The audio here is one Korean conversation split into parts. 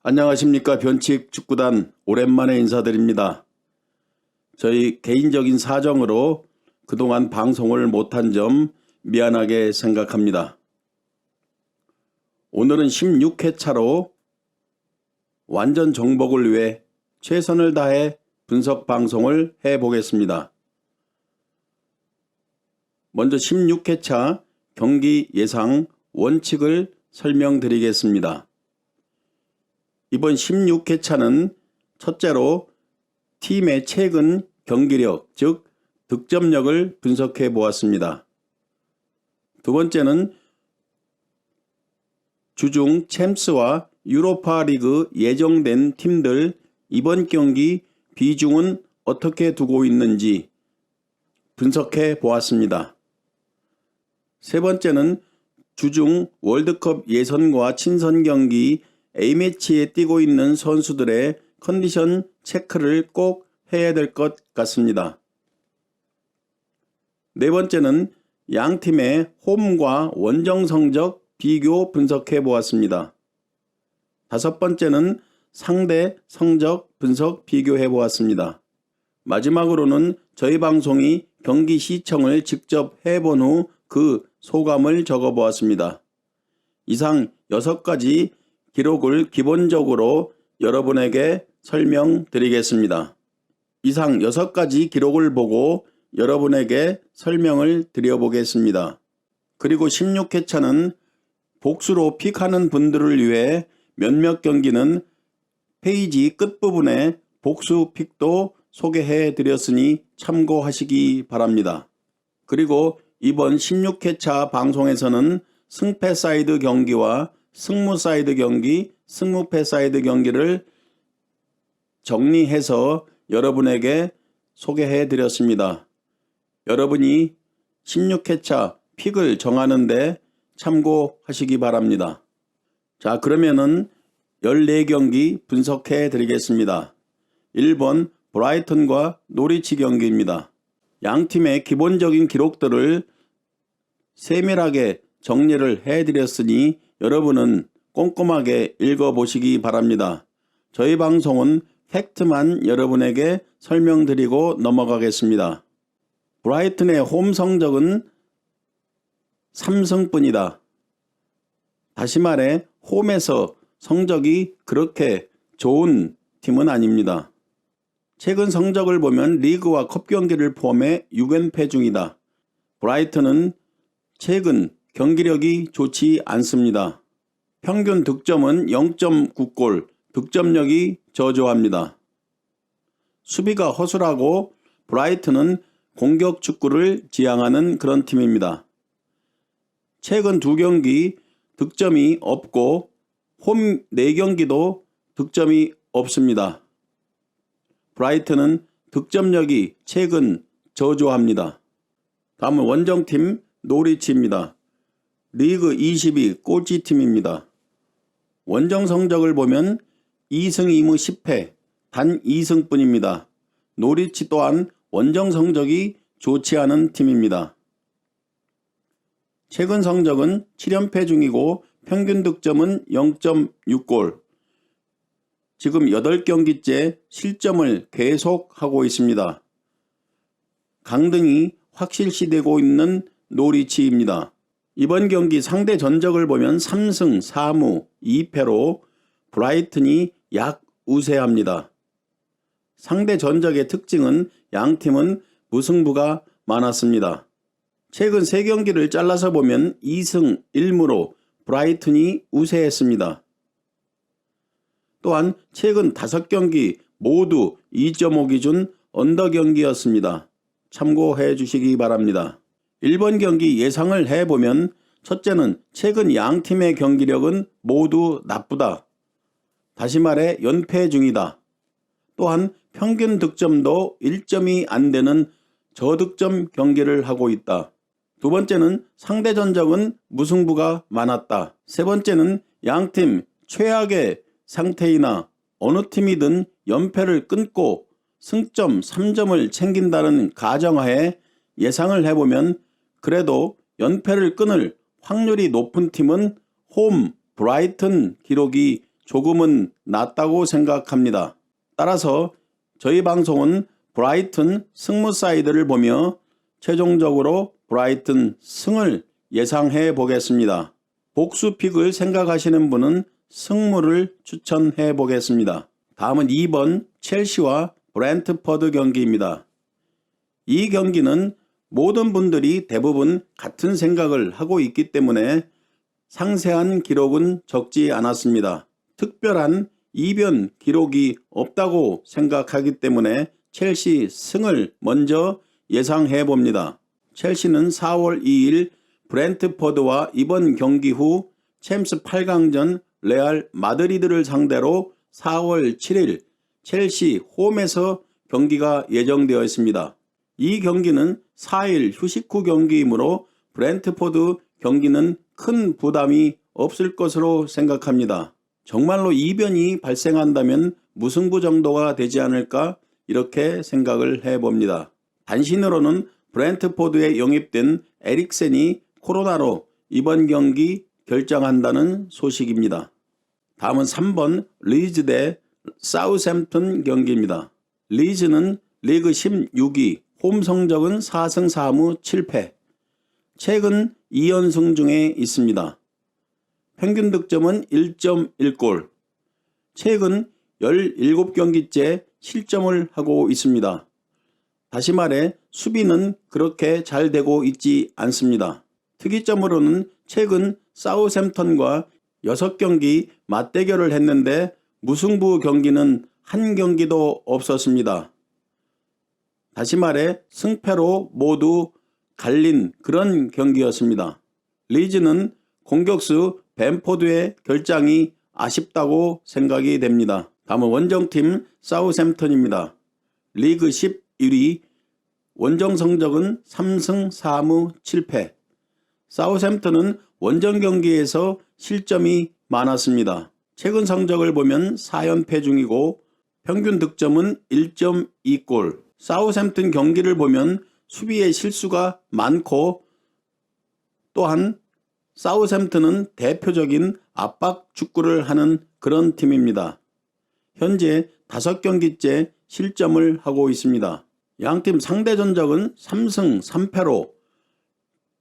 안녕하십니까. 변칙 축구단 오랜만에 인사드립니다. 저희 개인적인 사정으로 그동안 방송을 못한 점 미안하게 생각합니다. 오늘은 16회차로 완전 정복을 위해 최선을 다해 분석 방송을 해보겠습니다. 먼저 16회차 경기 예상 원칙을 설명드리겠습니다. 이번 16회차는 첫째로 팀의 최근 경기력, 즉 득점력을 분석해 보았습니다. 두 번째는 주중 챔스와 유로파 리그 예정된 팀들 이번 경기 비중은 어떻게 두고 있는지 분석해 보았습니다. 세 번째는 주중 월드컵 예선과 친선 경기 A매치에 뛰고 있는 선수들의 컨디션 체크를 꼭 해야 될 것 같습니다. 네 번째는 양 팀의 홈과 원정 성적 비교 분석해 보았습니다. 다섯 번째는 상대 성적 분석 비교해 보았습니다. 마지막으로는 저희 방송이 경기 시청을 직접 해본 후 그 소감을 적어 보았습니다. 이상 6가지 기록을 기본적으로 여러분에게 설명드리겠습니다. 이상 6가지 기록을 보고 여러분에게 설명을 드려보겠습니다. 그리고 16회차는 복수로 픽하는 분들을 위해 몇몇 경기는 페이지 끝부분에 복수 픽도 소개해 드렸으니 참고하시기 바랍니다. 그리고 이번 16회차 방송에서는 승패 사이드 경기와 승무 사이드 경기, 승무패 사이드 경기를 정리해서 여러분에게 소개해 드렸습니다. 여러분이 16회차 픽을 정하는데 참고하시기 바랍니다. 자, 그러면은 14경기 분석해 드리겠습니다. 1번 브라이턴과 노리치 경기입니다. 양 팀의 기본적인 기록들을 세밀하게 정리를 해드렸으니 여러분은 꼼꼼하게 읽어보시기 바랍니다. 저희 방송은 팩트만 여러분에게 설명드리고 넘어가겠습니다. 브라이튼의 홈 성적은 3승뿐이다. 다시 말해 홈에서 성적이 그렇게 좋은 팀은 아닙니다. 최근 성적을 보면 리그와 컵 경기를 포함해 6연패 중이다. 브라이튼은 최근 경기력이 좋지 않습니다. 평균 득점은 0.9골, 득점력이 저조합니다. 수비가 허술하고 브라이튼은 공격 축구를 지향하는 그런 팀입니다. 최근 2경기 득점이 없고 홈 4경기도 득점이 없습니다. 브라이튼은 득점력이 최근 저조합니다. 다음은 원정팀 노리치입니다. 리그 22 꼴찌팀입니다. 원정 성적을 보면 2승 2무 10패, 단 2승뿐입니다. 노리치 또한 원정 성적이 좋지 않은 팀입니다. 최근 성적은 7연패 중이고 평균 득점은 0.6골. 지금 8경기째 실점을 계속하고 있습니다. 강등이 확실시되고 있는 노리치입니다. 이번 경기 상대 전적을 보면 3승 4무 2패로 브라이튼이 약우세합니다. 상대 전적의 특징은 양팀은 무승부가 많았습니다. 최근 3경기를 잘라서 보면 2승 1무로 브라이튼이 우세했습니다. 또한 최근 5경기 모두 2.5 기준 언더 경기였습니다. 참고해 주시기 바랍니다. 1번 경기 예상을 해보면 첫째는 최근 양팀의 경기력은 모두 나쁘다. 다시 말해 연패 중이다. 또한 평균 득점도 1점이 안 되는 저득점 경기를 하고 있다. 두 번째는 상대 전적은 무승부가 많았다. 세 번째는 양팀 최악의 상태이나 어느 팀이든 연패를 끊고 승점 3점을 챙긴다는 가정하에 예상을 해보면 그래도 연패를 끊을 확률이 높은 팀은 홈 브라이튼 기록이 조금은 낮다고 생각합니다. 따라서 저희 방송은 브라이튼 승무 사이드를 보며 최종적으로 브라이튼 승을 예상해 보겠습니다. 복수픽을 생각하시는 분은 승무를 추천해 보겠습니다. 다음은 2번 첼시와 브렌트퍼드 경기입니다. 이 경기는 모든 분들이 대부분 같은 생각을 하고 있기 때문에 상세한 기록은 적지 않았습니다. 특별한 이변 기록이 없다고 생각하기 때문에 첼시 승을 먼저 예상해 봅니다. 첼시는 4월 2일 브렌트퍼드와 이번 경기 후 챔스 8강전 레알 마드리드를 상대로 4월 7일 첼시 홈에서 경기가 예정되어 있습니다. 이 경기는 4일 휴식 후 경기이므로 브렌트퍼드 경기는 큰 부담이 없을 것으로 생각합니다. 정말로 이변이 발생한다면 무승부 정도가 되지 않을까 이렇게 생각을 해봅니다. 단신으로는 브렌트포드에 영입된 에릭센이 코로나로 이번 경기 결정한다는 소식입니다. 다음은 3번 리즈 대 사우샘튼 경기입니다. 리즈는 리그 16위, 홈 성적은 4승 4무 7패, 최근 2연승 중에 있습니다. 평균 득점은 1.1골, 최근 17경기째 실점을 하고 있습니다. 다시 말해 수비는 그렇게 잘 되고 있지 않습니다. 특이점으로는 최근 사우샘턴과 6경기 맞대결을 했는데 무승부 경기는 한 경기도 없었습니다. 다시 말해 승패로 모두 갈린 그런 경기였습니다. 리즈는 공격수 벤포드의 결장이 아쉽다고 생각이 됩니다. 다음은 원정팀 사우샘턴입니다. 리그 11위, 원정 성적은 3승 4무 7패. 사우샘턴은 원정 경기에서 실점이 많았습니다. 최근 성적을 보면 4연패 중이고 평균 득점은 1.2골. 사우샘튼 경기를 보면 수비에 실수가 많고 또한 사우샘튼은 대표적인 압박 축구를 하는 그런 팀입니다. 현재 5경기째 실점을 하고 있습니다. 양팀 상대 전적은 3승 3패로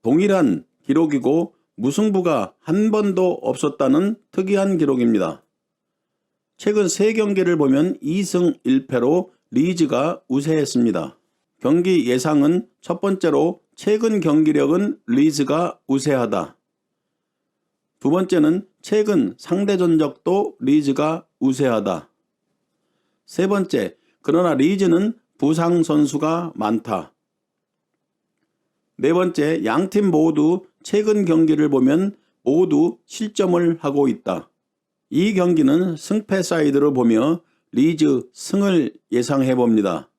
동일한 기록이고 무승부가 한 번도 없었다는 특이한 기록입니다. 최근 3경기를 보면 2승 1패로 리즈가 우세했습니다. 경기 예상은 첫 번째로 최근 경기력은 리즈가 우세하다. 두 번째는 최근 상대 전적도 리즈가 우세하다. 세 번째, 그러나 리즈는 부상 선수가 많다. 네 번째, 양팀 모두 최근 경기를 보면 모두 실점을 하고 있다. 이 경기는 승패 사이드로 보며 리즈 승을 예상해 봅니다.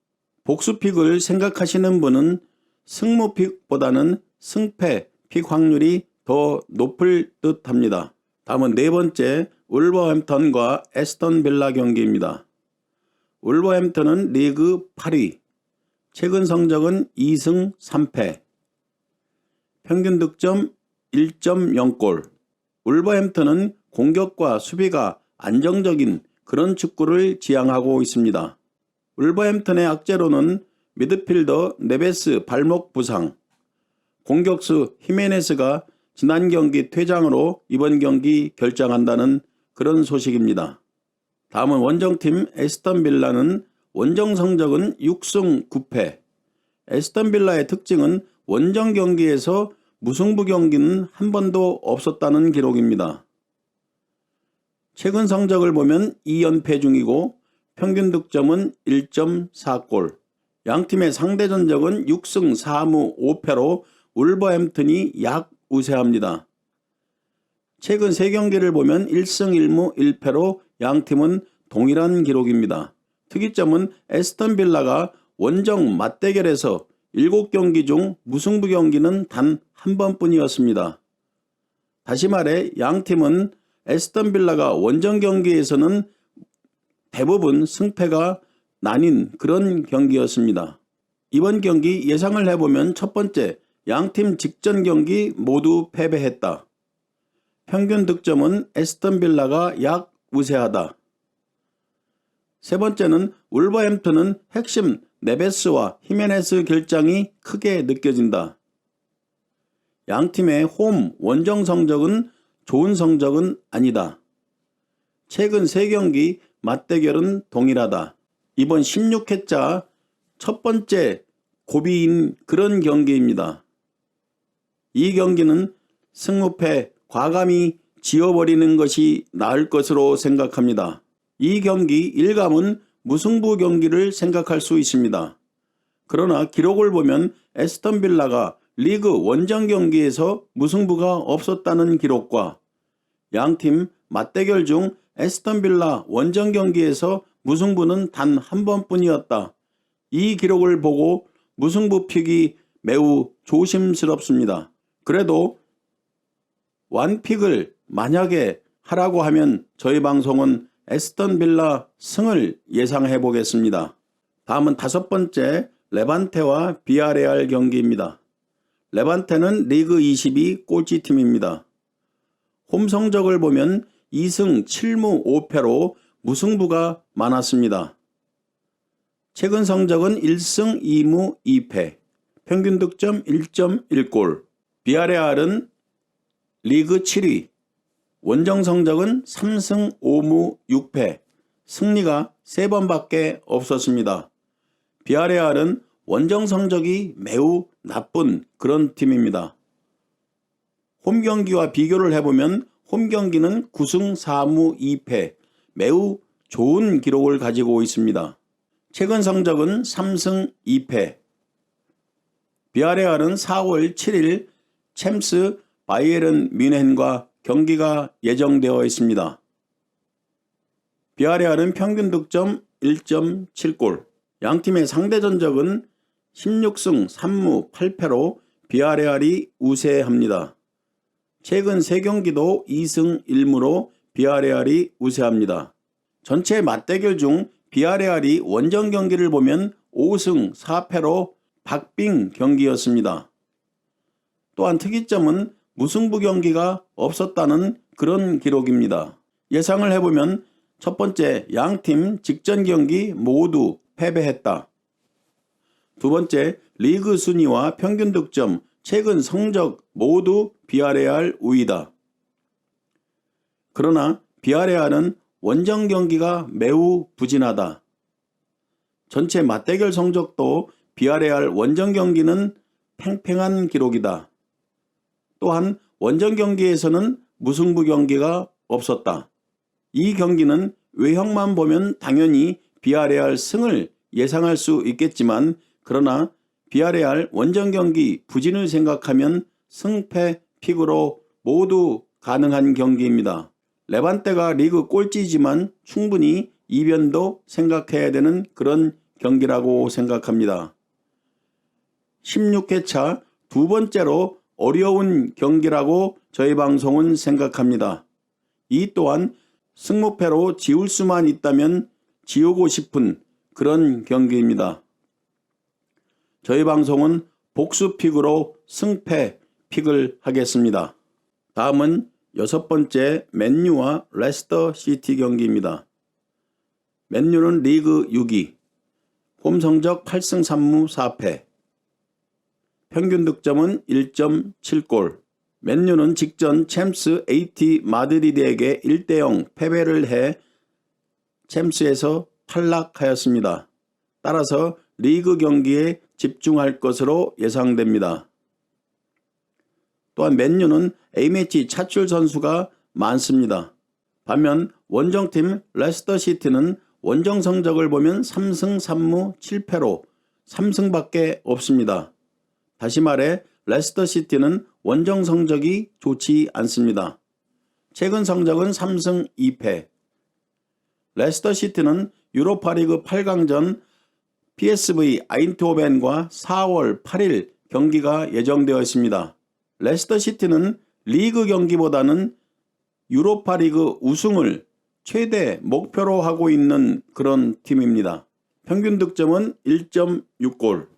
복수픽을 생각하시는 분은 승무픽보다는 승패 픽 확률이 더 높을 듯 합니다. 다음은 네 번째, 울버햄턴과 에스턴 빌라 경기입니다. 울버햄턴은 리그 8위, 최근 성적은 2승 3패, 평균 득점 1.0골. 울버햄턴은 공격과 수비가 안정적인 그런 축구를 지향하고 있습니다. 울버햄턴의 악재로는 미드필더 네베스 발목 부상, 공격수 히메네스가 지난 경기 퇴장으로 이번 경기 결정한다는 그런 소식입니다. 다음은 원정팀 에스턴 빌라는 원정 성적은 6승 9패. 에스턴 빌라의 특징은 원정 경기에서 무승부 경기는 한 번도 없었다는 기록입니다. 최근 성적을 보면 2연패 중이고 평균 득점은 1.4골. 양팀의 상대 전적은 6승 4무 5패로 울버햄튼이 약 우세합니다. 최근 3경기를 보면 1승 1무 1패로 양팀은 동일한 기록입니다. 특이점은 에스턴 빌라가 원정 맞대결에서 7경기 중 무승부 경기는 단 한 번뿐이었습니다. 다시 말해 양팀은 에스턴 빌라가 원정 경기에서는 대부분 승패가 나뉜 그런 경기였습니다. 이번 경기 예상을 해보면 첫 번째, 양팀 직전 경기 모두 패배했다. 평균 득점은 에스턴 빌라가 약 우세하다. 세 번째는 울버햄튼은 핵심 네베스와 히메네스 결장이 크게 느껴진다. 양팀의 홈 원정 성적은 좋은 성적은 아니다. 최근 3경기 맞대결은 동일하다. 이번 16회차 첫 번째 고비인 그런 경기입니다. 이 경기는 승무패 과감히 지어버리는 것이 나을 것으로 생각합니다. 이 경기 일감은 무승부 경기를 생각할 수 있습니다. 그러나 기록을 보면 에스턴 빌라가 리그 원정 경기에서 무승부가 없었다는 기록과 양팀 맞대결 중 에스턴 빌라 원정 경기에서 무승부는 단 한 번뿐이었다. 이 기록을 보고 무승부 픽이 매우 조심스럽습니다. 그래도 완픽을 만약에 하라고 하면 저희 방송은 에스턴 빌라 승을 예상해 보겠습니다. 다음은 5번째 레반테와 비아레알 경기입니다. 레반테는 리그 22 꼴찌팀입니다. 홈 성적을 보면 2승 7무 5패로 무승부가 많았습니다. 최근 성적은 1승 2무 2패, 평균 득점 1.1골. 비아레알은 리그 7위, 원정 성적은 3승 5무 6패, 승리가 3번밖에 없었습니다. 비아레알은 원정 성적이 매우 나쁜 그런 팀입니다. 홈 경기와 비교를 해보면 홈 경기는 9승 4무 2패, 매우 좋은 기록을 가지고 있습니다. 최근 성적은 3승 2패. 비아레알은 4월 7일 챔스 바이에른 뮌헨과 경기가 예정되어 있습니다. 비아레알은 평균 득점 1.7골. 양팀의 상대 전적은 16승 3무 8패로 비아레알이 우세합니다. 최근 3경기도 2승 1무로 비아레알이 우세합니다. 전체 맞대결 중 비아레알이 원정 경기를 보면 5승 4패로 박빙 경기였습니다. 또한 특이점은 무승부 경기가 없었다는 그런 기록입니다. 예상을 해보면 첫 번째, 양팀 직전 경기 모두 패배했다. 두 번째, 리그 순위와 평균 득점, 최근 성적 모두 비아레알 우위다. 그러나 비아레알은 원정 경기가 매우 부진하다. 전체 맞대결 성적도 비아레알 원정 경기는 팽팽한 기록이다. 또한 원정 경기에서는 무승부 경기가 없었다. 이 경기는 외형만 보면 당연히 비아레알 승을 예상할 수 있겠지만 그러나 비아레알 원정 경기 부진을 생각하면 승패 픽으로 모두 가능한 경기입니다. 레반테가 리그 꼴찌지만 충분히 이변도 생각해야 되는 그런 경기라고 생각합니다. 16회차 두 번째로 어려운 경기라고 저희 방송은 생각합니다. 이 또한 승무패로 지울 수만 있다면 지우고 싶은 그런 경기입니다. 저희 방송은 복수픽으로 승패 픽을 하겠습니다. 다음은 6번째 맨유와 레스터 시티 경기입니다. 맨유는 리그 6위, 홈 성적 8승 3무 4패, 평균 득점은 1.7골. 맨유는 직전 챔스 AT 마드리드에게 1대0 패배를 해 챔스에서 탈락하였습니다. 따라서 리그 경기에 집중할 것으로 예상됩니다. 또한 맨유는 A매치 차출 선수가 많습니다. 반면 원정팀 레스터 시티는 원정 성적을 보면 3승 3무 7패로 3승밖에 없습니다. 다시 말해 레스터 시티는 원정 성적이 좋지 않습니다. 최근 성적은 3승 2패. 레스터 시티는 유로파리그 8강전 PSV 아인트호벤과 4월 8일 경기가 예정되어 있습니다. 레스터 시티는 리그 경기보다는 유로파리그 우승을 최대 목표로 하고 있는 그런 팀입니다. 평균 득점은 1.6골.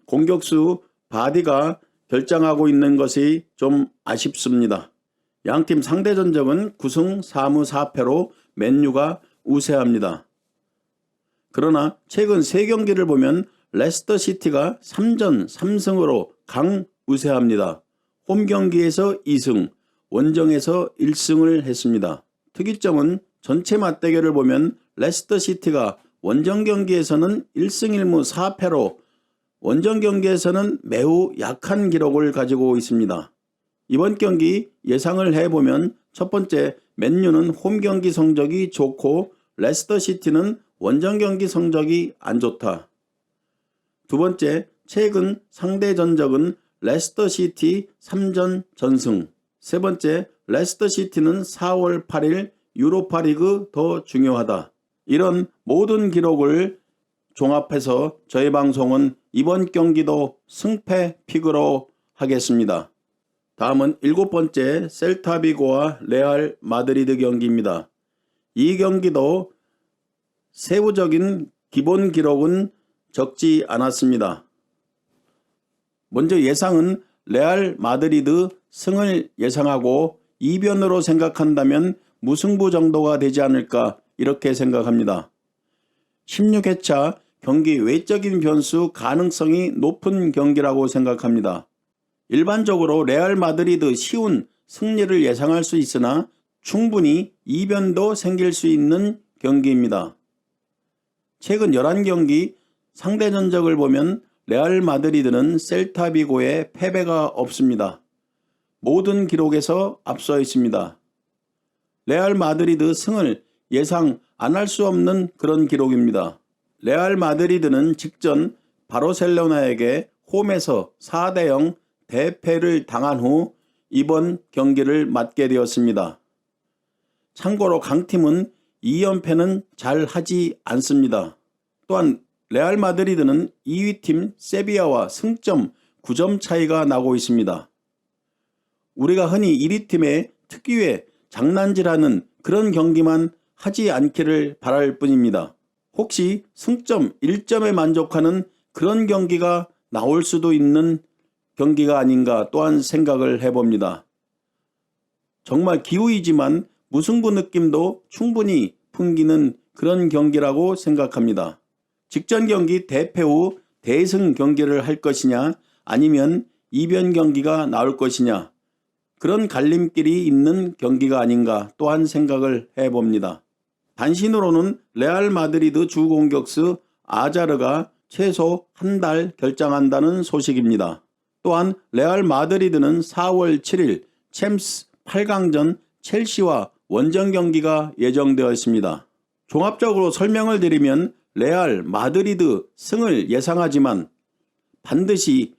공격수 바디가 결장하고 있는 것이 좀 아쉽습니다. 양팀 상대 전적은 9승 4무 4패로 맨유가 우세합니다. 그러나 최근 3경기를 보면 레스터시티가 3전 3승으로 강우세합니다. 홈경기에서 2승, 원정에서 1승을 했습니다. 특이점은 전체 맞대결을 보면 레스터시티가 원정 경기에서는 1승 1무 4패로 원정 경기에서는 매우 약한 기록을 가지고 있습니다. 이번 경기 예상을 해보면 첫 번째, 맨유는 홈경기 성적이 좋고 레스터시티는 원정 경기 성적이 안 좋다. 두 번째, 최근 상대 전적은 레스터시티 3전 전승. 세 번째, 레스터시티는 4월 8일 유로파리그 더 중요하다. 이런 모든 기록을 종합해서 저희 방송은 이번 경기도 승패 픽으로 하겠습니다. 다음은 7번째 셀타비고와 레알 마드리드 경기입니다. 이 경기도 세부적인 기본 기록은 적지 않았습니다. 먼저 예상은 레알 마드리드 승을 예상하고 이변으로 생각한다면 무승부 정도가 되지 않을까 이렇게 생각합니다. 16회차 경기 외적인 변수 가능성이 높은 경기라고 생각합니다. 일반적으로 레알 마드리드 쉬운 승리를 예상할 수 있으나 충분히 이변도 생길 수 있는 경기입니다. 최근 11경기 상대 전적을 보면 레알 마드리드는 셀타비고에 패배가 없습니다. 모든 기록에서 앞서 있습니다. 레알 마드리드 승을 예상 안 할 수 없는 그런 기록입니다. 레알 마드리드는 직전 바르셀로나에게 홈에서 4대0 대패를 당한 후 이번 경기를 맞게 되었습니다. 참고로 강팀은 2연패는 잘 하지 않습니다. 또한 레알 마드리드는 2위팀 세비야와 승점 9점 차이가 나고 있습니다. 우리가 흔히 1위팀의 특유의 장난질하는 그런 경기만 하지 않기를 바랄 뿐입니다. 혹시 승점 1점에 만족하는 그런 경기가 나올 수도 있는 경기가 아닌가 또한 생각을 해봅니다. 정말 기우이지만 무승부 느낌도 충분히 풍기는 그런 경기라고 생각합니다. 직전 경기 대패 후 대승 경기를 할 것이냐 아니면 이변 경기가 나올 것이냐 그런 갈림길이 있는 경기가 아닌가 또한 생각을 해봅니다. 단신으로는 레알 마드리드 주공격수 아자르가 최소 한 달 결장한다는 소식입니다. 또한 레알 마드리드는 4월 7일 챔스 8강전 첼시와 원정 경기가 예정되어 있습니다. 종합적으로 설명을 드리면 레알 마드리드 승을 예상하지만 반드시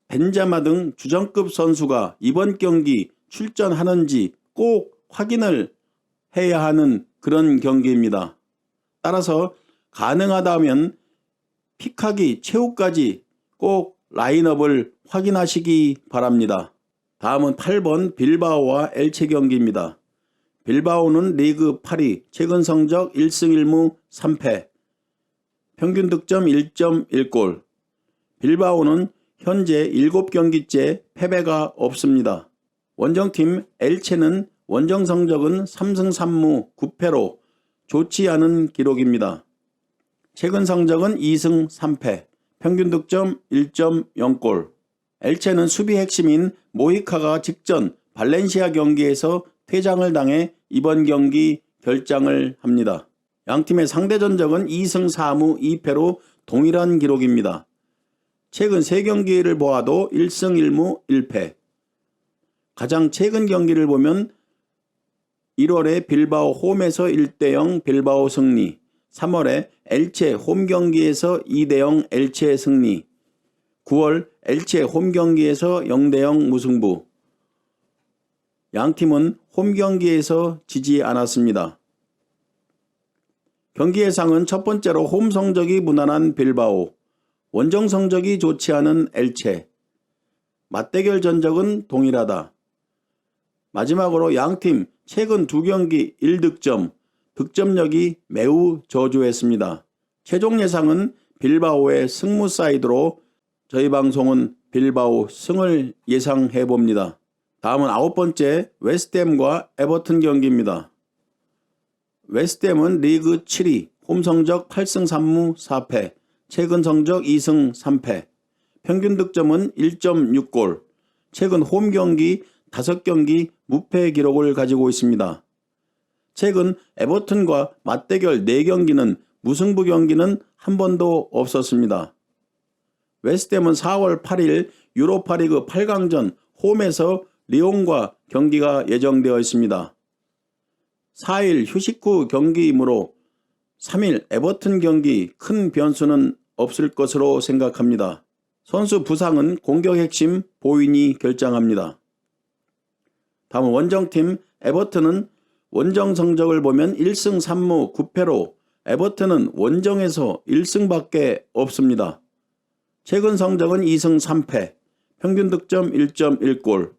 벤제마 등 주전급 선수가 이번 경기 출전하는지 꼭 확인을 해야 하는 그런 경기입니다. 따라서 가능하다면 픽하기 최후까지 꼭 라인업을 확인하시기 바랍니다. 다음은 8번 빌바오와 엘체 경기입니다. 빌바오는 리그 8위, 최근 성적 1승 1무 3패, 평균 득점 1.1골. 빌바오는 현재 7경기째 패배가 없습니다. 원정팀 엘체는 원정 성적은 3승 3무 9패로 좋지 않은 기록입니다. 최근 성적은 2승 3패, 평균 득점 1.0골. 엘체는 수비 핵심인 모히카가 직전 발렌시아 경기에서 퇴장을 당해 이번 경기 결장을 합니다. 양팀의 상대 전적은 2승 4무 2패로 동일한 기록입니다. 최근 3경기를 보아도 1승 1무 1패. 가장 최근 경기를 보면 1월에 빌바오 홈에서 1대0 빌바오 승리, 3월에 엘체 홈경기에서 2대0 엘체 승리, 9월 엘체 홈경기에서 0대0 무승부. 양팀은 홈경기에서 지지 않았습니다. 경기 예상은 첫 번째로 홈 성적이 무난한 빌바오, 원정 성적이 좋지 않은 엘체, 맞대결 전적은 동일하다. 마지막으로 양팀 최근 2경기 1득점, 득점력이 매우 저조했습니다. 최종 예상은 빌바오의 승무 사이드로 저희 방송은 빌바오 승을 예상해 봅니다. 다음은 9번째 웨스트햄과 에버튼 경기입니다. 웨스트햄은 리그 7위, 홈 성적 8승 3무 4패, 최근 성적 2승 3패, 평균 득점은 1.6골, 최근 홈 경기 5경기 무패 기록을 가지고 있습니다. 최근 에버튼과 맞대결 4경기는 무승부 경기는 한 번도 없었습니다. 웨스트햄은 4월 8일 유로파리그 8강전 홈에서 리옹과 경기가 예정되어 있습니다. 4일 휴식 후 경기이므로 3일 에버튼 경기 큰 변수는 없을 것으로 생각합니다. 선수 부상은 공격 핵심 보인이 결정합니다. 다음은 원정팀 에버튼은 원정 성적을 보면 1승 3무 9패로 에버튼은 원정에서 1승밖에 없습니다. 최근 성적은 2승 3패, 평균 득점 1.1골.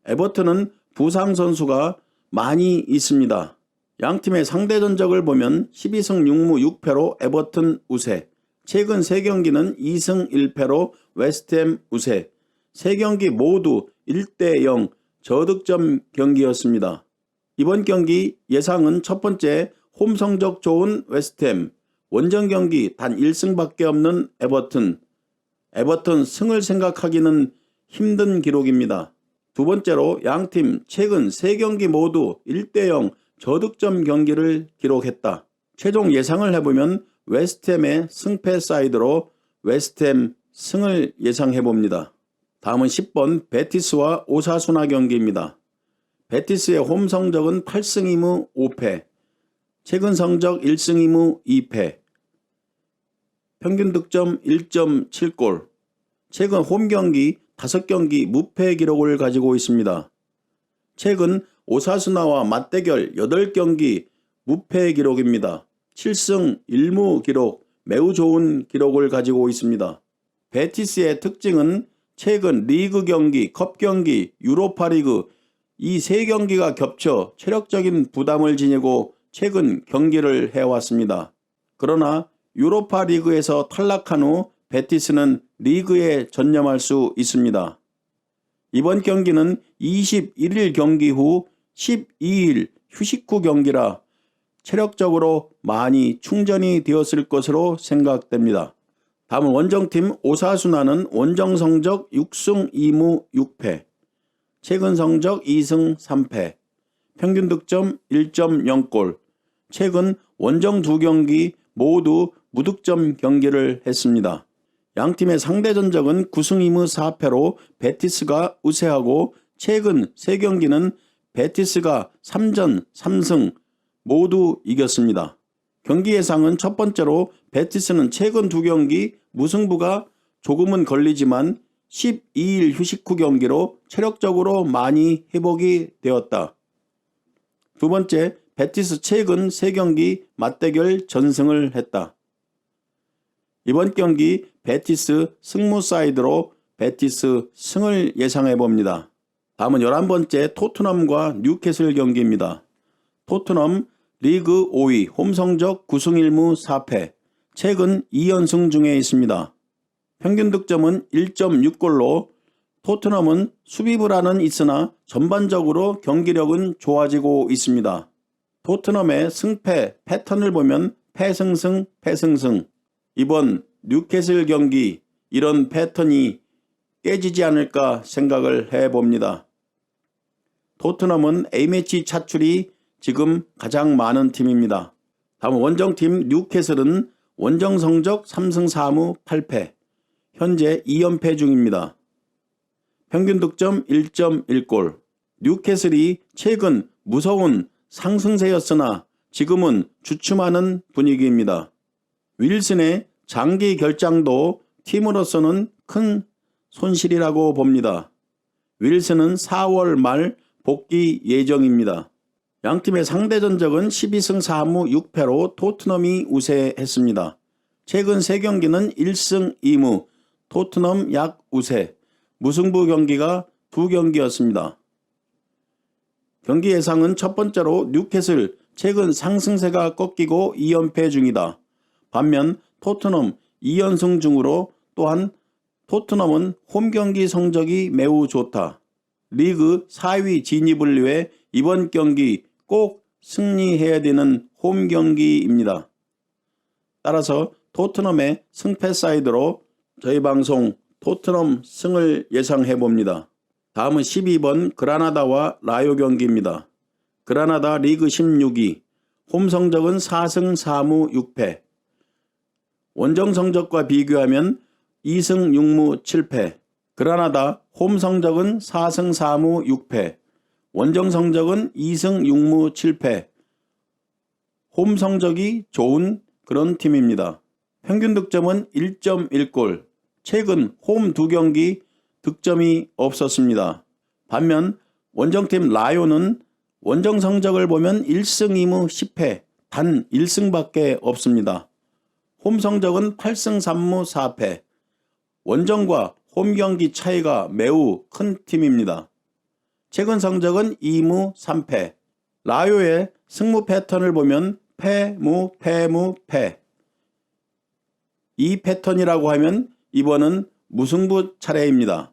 에버튼은 부상 선수가 많이 있습니다. 양팀의 상대 전적을 보면 12승 6무 6패로 에버튼 우세, 최근 3경기는 2승 1패로 웨스트햄 우세, 3경기 모두 1대0 저득점 경기였습니다. 이번 경기 예상은 첫 번째 홈 성적 좋은 웨스트햄, 원정 경기 단 1승밖에 없는 에버튼 승을 생각하기는 힘든 기록입니다. 두 번째로 양팀 최근 3경기 모두 1대0 저득점 경기를 기록했다. 최종 예상을 해보면 웨스트햄의 승패 사이드로 웨스트햄 승을 예상해봅니다. 다음은 10번 베티스와 오사수나 경기입니다. 베티스의 홈 성적은 8승 2무 5패, 최근 성적 1승 2무 2패, 평균 득점 1.7골, 최근 홈 경기 5경기 무패 기록을 가지고 있습니다. 최근 오사수나와 맞대결 8경기 무패 기록입니다. 7승 1무 기록, 매우 좋은 기록을 가지고 있습니다. 베티스의 특징은 최근 리그 경기, 컵 경기, 유로파리그 이 3경기가 겹쳐 체력적인 부담을 지니고 최근 경기를 해왔습니다. 그러나 유로파리그에서 탈락한 후 베티스는 리그에 전념할 수 있습니다. 이번 경기는 21일 경기 후 12일 휴식 후 경기라 체력적으로 많이 충전이 되었을 것으로 생각됩니다. 다음은 원정팀 오사수나는 원정 성적 6승 2무 6패, 최근 성적 2승 3패, 평균 득점 1.0골, 최근 원정 2경기 모두 무득점 경기를 했습니다. 양팀의 상대 전적은 9승 2무 4패로 베티스가 우세하고 최근 3경기는 베티스가 3전 3승 모두 이겼습니다. 경기 예상은 첫 번째로 베티스는 최근 2경기 무승부가 조금은 걸리지만 12일 휴식 후 경기로 체력적으로 많이 회복이 되었다. 두 번째, 베티스 최근 3경기 맞대결 전승을 했다. 이번 경기 베티스 승무 사이드로 베티스 승을 예상해 봅니다. 다음은 11번째 토트넘과 뉴캐슬 경기입니다. 토트넘 리그 5위, 홈 성적 9승 1무 4패, 최근 2연승 중에 있습니다. 평균 득점은 1.6골로 토트넘은 수비 불안은 있으나 전반적으로 경기력은 좋아지고 있습니다. 토트넘의 승패 패턴을 보면 패승승 패승승, 이번 뉴캐슬 경기 이런 패턴이 깨지지 않을까 생각을 해봅니다. 토트넘은 A매치 차출이 지금 가장 많은 팀입니다. 다음 원정팀 뉴캐슬은 원정 성적 3승 4무 8패, 현재 2연패 중입니다. 평균 득점 1.1골. 뉴캐슬이 최근 무서운 상승세였으나 지금은 주춤하는 분위기입니다. 윌슨의 장기 결장도 팀으로서는 큰 손실이라고 봅니다. 윌슨은 4월 말 복귀 예정입니다. 양팀의 상대 전적은 12승 4무 6패로 토트넘이 우세했습니다. 최근 3경기는 1승 2무, 토트넘 약 우세, 무승부 경기가 2경기였습니다. 경기 예상은 첫 번째로 뉴캐슬 최근 상승세가 꺾이고 2연패 중이다. 반면 토트넘 2연승 중으로 또한 토트넘은 홈경기 성적이 매우 좋다. 리그 4위 진입을 위해 이번 경기 꼭 승리해야 되는 홈 경기입니다. 따라서 토트넘의 승패 사이드로 저희 방송 토트넘 승을 예상해 봅니다. 다음은 12번 그라나다와 라요 경기입니다. 그라나다 리그 16위, 홈 성적은 4승 4무 6패. 원정 성적과 비교하면 2승 6무 7패. 그라나다 홈 성적은 4승 4무 6패. 원정 성적은 2승 6무 7패. 홈 성적이 좋은 그런 팀입니다. 평균 득점은 1.1골. 최근 홈 2경기 득점이 없었습니다. 반면 원정팀 라요는 원정 성적을 보면 1승 2무 10패, 단 1승밖에 없습니다. 홈 성적은 8승 3무 4패. 원정과 홈 경기 차이가 매우 큰 팀입니다. 최근 성적은 2무 3패. 라요의 승무 패턴을 보면 패무 패무 패. 이 패턴이라고 하면 이번은 무승부 차례입니다.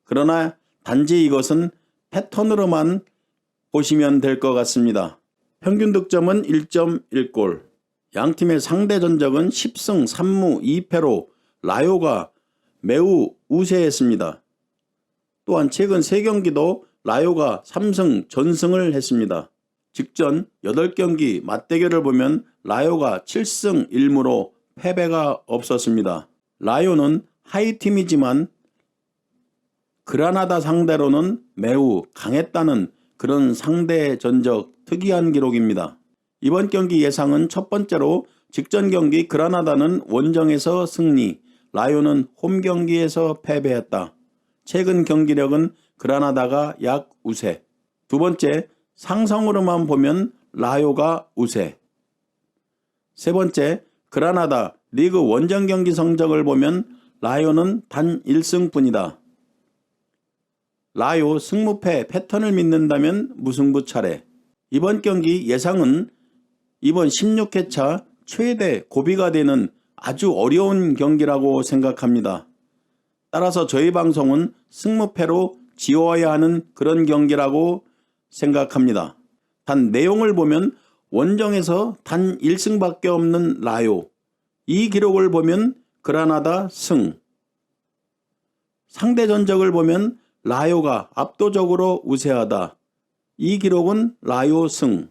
그러나 단지 이것은 패턴으로만 보시면 될 것 같습니다. 평균 득점은 1.1골. 양팀의 상대 전적은 10승 3무 2패로 라요가 매우 우세했습니다. 또한 최근 3경기도 라요가 3승 전승을 했습니다. 직전 8경기 맞대결을 보면 라요가 7승 1무로 패배가 없었습니다. 라요는 하이팀이지만 그라나다 상대로는 매우 강했다는 그런 상대 전적 특이한 기록입니다. 이번 경기 예상은 첫 번째로 직전 경기 그라나다는 원정에서 승리, 라요는 홈 경기에서 패배했다. 최근 경기력은 그라나다가 약 우세. 두 번째, 상성으로만 보면 라요가 우세. 세 번째, 그라나다 리그 원정 경기 성적을 보면 라요는 단 1승뿐이다. 라요 승무패 패턴을 믿는다면 무승부 차례. 이번 경기 예상은 이번 16회차 최대 고비가 되는 아주 어려운 경기라고 생각합니다. 따라서 저희 방송은 승무패로 지워야 하는 그런 경기라고 생각합니다. 단 내용을 보면 원정에서 단 1승밖에 없는 라요. 이 기록을 보면 그라나다 승. 상대 전적을 보면 라요가 압도적으로 우세하다. 이 기록은 라요 승.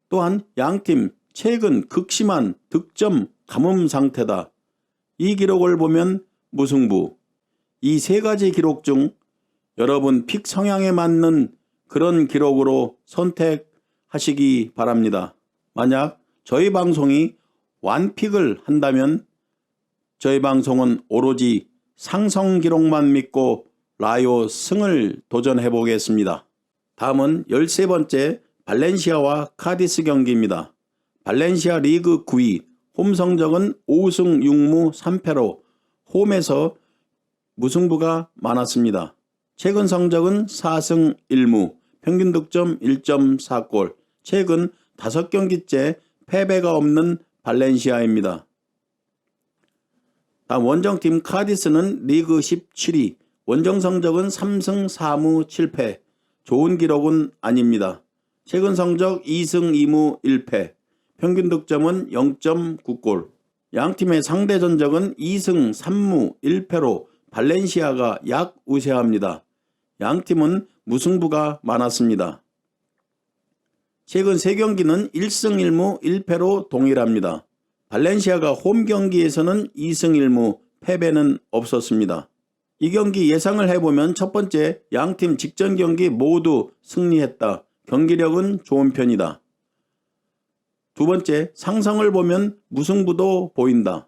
또한 양팀 최근 극심한 득점 가뭄 상태다. 이 기록을 보면 무승부. 이 세 가지 기록 중 여러분 픽 성향에 맞는 그런 기록으로 선택하시기 바랍니다. 만약 저희 방송이 완픽을 한다면 저희 방송은 오로지 상성 기록만 믿고 라요 승을 도전해 보겠습니다. 다음은 13번째 발렌시아와 카디스 경기입니다. 발렌시아 리그 9위, 홈 성적은 5승 6무 3패로 홈에서 무승부가 많았습니다. 최근 성적은 4승 1무, 평균 득점 1.4골, 최근 5경기째 패배가 없는 발렌시아입니다. 다음 원정팀 카디스는 리그 17위, 원정 성적은 3승 4무 7패, 좋은 기록은 아닙니다. 최근 성적 2승 2무 1패, 평균 득점은 0.9골. 양팀의 상대 전적은 2승 3무 1패로 발렌시아가 약 우세합니다. 양팀은 무승부가 많았습니다. 최근 3경기는 1승 1무 1패로 동일합니다. 발렌시아가 홈 경기에서는 2승 1무 패배는 없었습니다. 이 경기 예상을 해보면 첫 번째, 양팀 직전 경기 모두 승리했다. 경기력은 좋은 편이다. 두 번째, 상성을 보면 무승부도 보인다.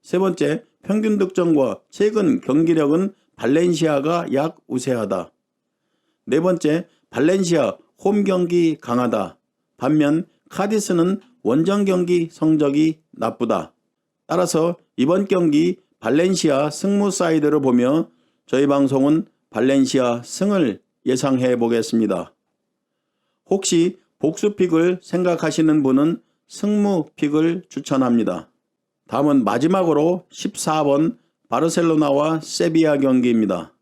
세 번째, 평균 득점과 최근 경기력은 발렌시아가 약 우세하다. 네 번째, 발렌시아 홈 경기 강하다. 반면 카디스는 원정 경기 성적이 나쁘다. 따라서 이번 경기 발렌시아 승무 사이드를 보며 저희 방송은 발렌시아 승을 예상해 보겠습니다. 혹시 복수픽을 생각하시는 분은 승무픽을 추천합니다. 다음은 마지막으로 14번 바르셀로나와 세비야 경기입니다.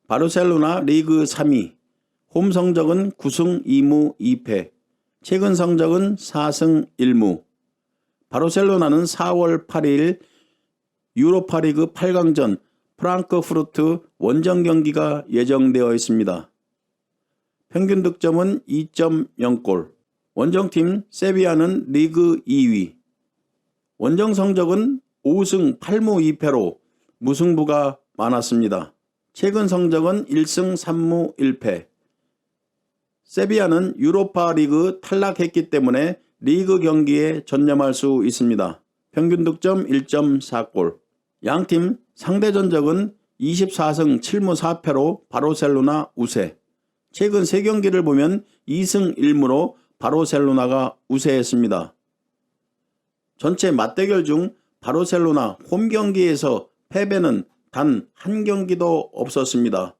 바르셀로나 리그 3위, 홈 성적은 9승 2무 2패, 최근 성적은 4승 1무. 바르셀로나는 4월 8일 유로파리그 8강전 프랑크푸르트 원정 경기가 예정되어 있습니다. 평균 득점은 2.0골. 원정팀 세비야는 리그 2위. 원정 성적은 5승 8무 2패로 무승부가 많았습니다. 최근 성적은 1승 3무 1패. 세비야는 유로파 리그 탈락했기 때문에 리그 경기에 전념할 수 있습니다. 평균 득점 1.4골. 양팀 상대 전적은 24승 7무 4패로 바르셀로나 우세. 최근 3경기를 보면 2승 1무로 바르셀로나가 우세했습니다. 전체 맞대결 중 바르셀로나 홈 경기에서 패배는 단 한 경기도 없었습니다.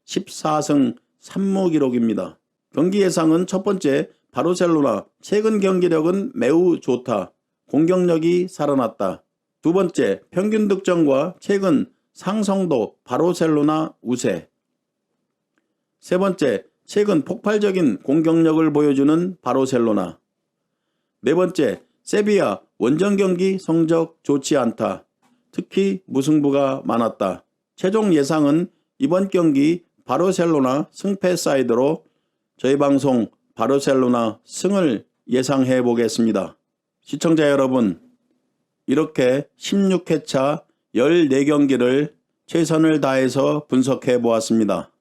14승 3무 기록입니다. 경기 예상은 첫 번째, 바르셀로나 최근 경기력은 매우 좋다. 공격력이 살아났다. 두 번째, 평균 득점과 최근 상성도 바르셀로나 우세. 세 번째, 최근 폭발적인 공격력을 보여주는 바르셀로나. 네 번째, 세비야 원정 경기 성적 좋지 않다. 특히 무승부가 많았다. 최종 예상은 이번 경기 바르셀로나 승패 사이드로 저희 방송 바르셀로나 승을 예상해 보겠습니다. 시청자 여러분, 이렇게 16회차 14경기를 최선을 다해서 분석해 보았습니다.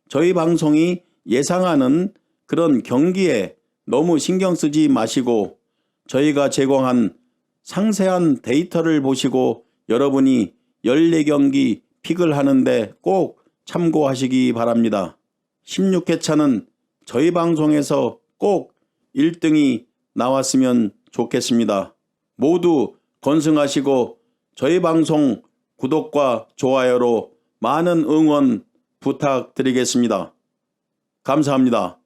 저희 방송이 예상하는 그런 경기에 너무 신경 쓰지 마시고 저희가 제공한 상세한 데이터를 보시고 여러분이 14경기 픽을 하는데 꼭 참고하시기 바랍니다. 16회차는 저희 방송에서 꼭 1등이 나왔으면 좋겠습니다. 모두 건승하시고 저희 방송 구독과 좋아요로 많은 응원 부탁드리겠습니다. 감사합니다.